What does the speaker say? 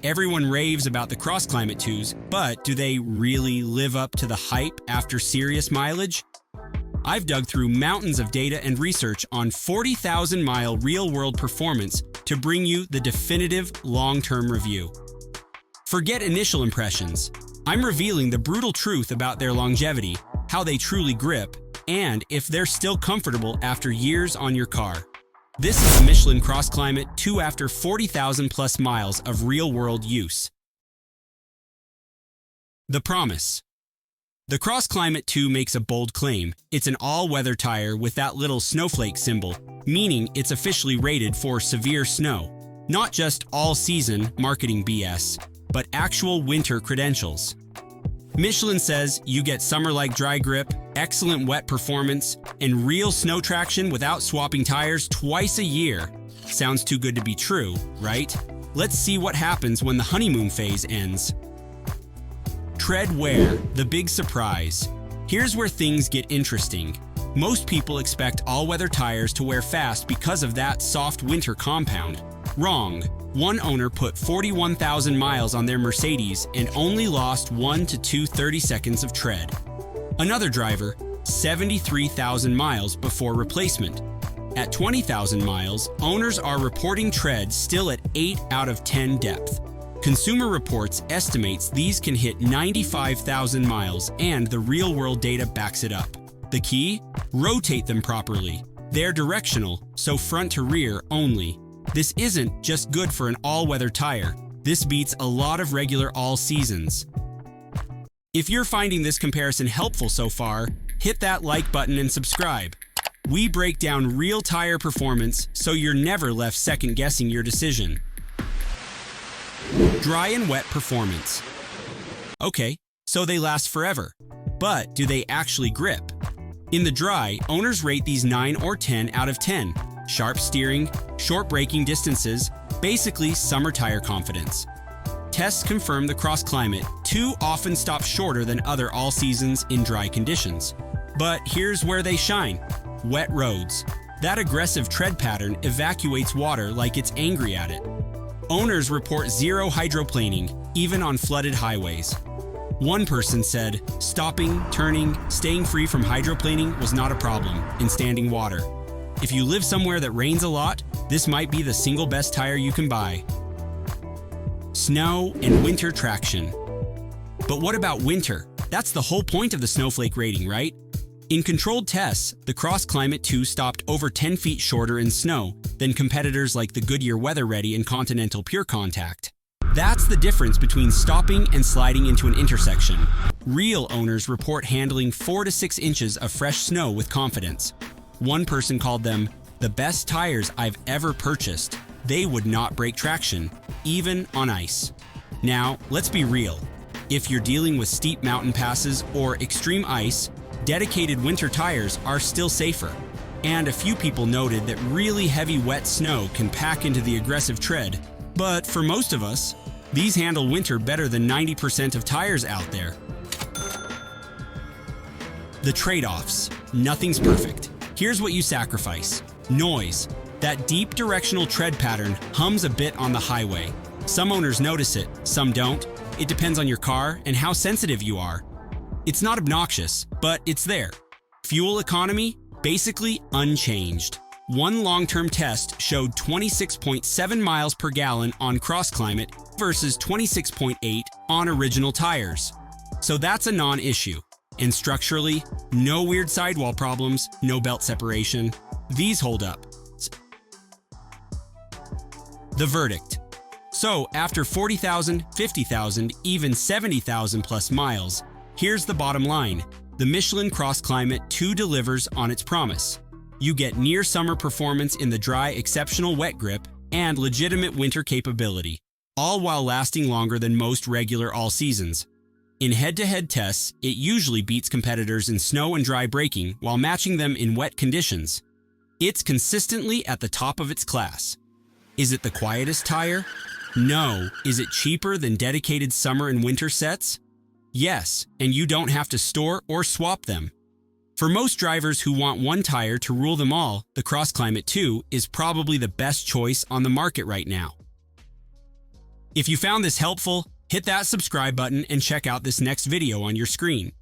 Everyone raves about the CrossClimate 2s, but do they really live up to the hype after serious mileage? I've dug through mountains of data and research on 40,000-mile real-world performance to bring you the definitive long-term review. Forget initial impressions. I'm revealing the brutal truth about their longevity, how they truly grip, and if they're still comfortable after years on your car. This is the Michelin CrossClimate 2 after 40,000 plus miles of real-world use. The promise. The CrossClimate 2 makes a bold claim. It's an all-weather tire with that little snowflake symbol, meaning it's officially rated for severe snow. Not just all-season marketing BS, but actual winter credentials. Michelin says you get summer-like dry grip, excellent wet performance, and real snow traction without swapping tires twice a year. Sounds too good to be true, right? Let's see what happens when the honeymoon phase ends. Tread wear, the big surprise. Here's where things get interesting. Most people expect all-weather tires to wear fast because of that soft winter compound. Wrong. One owner put 41,000 miles on their Mercedes and only lost 1 to 2 30-seconds of tread. Another driver, 73,000 miles before replacement. At 20,000 miles, owners are reporting tread still at 8 out of 10 depth. Consumer Reports estimates these can hit 95,000 miles, and the real-world data backs it up. The key? Rotate them properly. They're directional, so front to rear only. This isn't just good for an all-weather tire. This beats a lot of regular all-seasons. If you're finding this comparison helpful so far, hit that like button and subscribe. We break down real tire performance so you're never left second-guessing your decision. Dry and wet performance. Okay, so they last forever. But do they actually grip? In the dry, owners rate these 9 or 10 out of 10. Sharp steering, short braking distances, basically summer tire confidence. Tests confirm the CrossClimate 2 often stops shorter than other all-seasons in dry conditions. But here's where they shine. Wet roads. That aggressive tread pattern evacuates water like it's angry at it. Owners report zero hydroplaning, even on flooded highways. One person said, stopping, turning, staying free from hydroplaning was not a problem in standing water. If you live somewhere that rains a lot, this might be the single best tire you can buy. Snow and winter traction. But what about winter? That's the whole point of the snowflake rating, right? In controlled tests, the CrossClimate 2 stopped over 10 feet shorter in snow than competitors like the Goodyear WeatherReady and Continental PureContact. That's the difference between stopping and sliding into an intersection. Real owners report handling 4 to 6 inches of fresh snow with confidence. One person called them the best tires I've ever purchased. They would not break traction, even on ice. Now, let's be real. If you're dealing with steep mountain passes or extreme ice, dedicated winter tires are still safer. And a few people noted that really heavy wet snow can pack into the aggressive tread. But for most of us, these handle winter better than 90% of tires out there. The trade-offs. Nothing's perfect. Here's what you sacrifice. Noise. That deep directional tread pattern hums a bit on the highway. Some owners notice it, some don't. It depends on your car and how sensitive you are. It's not obnoxious, but it's there. Fuel economy, basically unchanged. One long-term test showed 26.7 miles per gallon on CrossClimate versus 26.8 on original tires. So that's a non-issue. And structurally, no weird sidewall problems, no belt separation. These hold up. The verdict. So after 40,000, 50,000, even 70,000 plus miles, here's the bottom line. The Michelin CrossClimate 2 delivers on its promise. You get near summer performance in the dry, exceptional wet grip, and legitimate winter capability, all while lasting longer than most regular all seasons. In head-to-head tests, it usually beats competitors in snow and dry braking while matching them in wet conditions. It's consistently at the top of its class. Is it the quietest tire? No. Is it cheaper than dedicated summer and winter sets? Yes, and you don't have to store or swap them. For most drivers who want one tire to rule them all, the CrossClimate 2 is probably the best choice on the market right now. If you found this helpful, hit that subscribe button and check out this next video on your screen.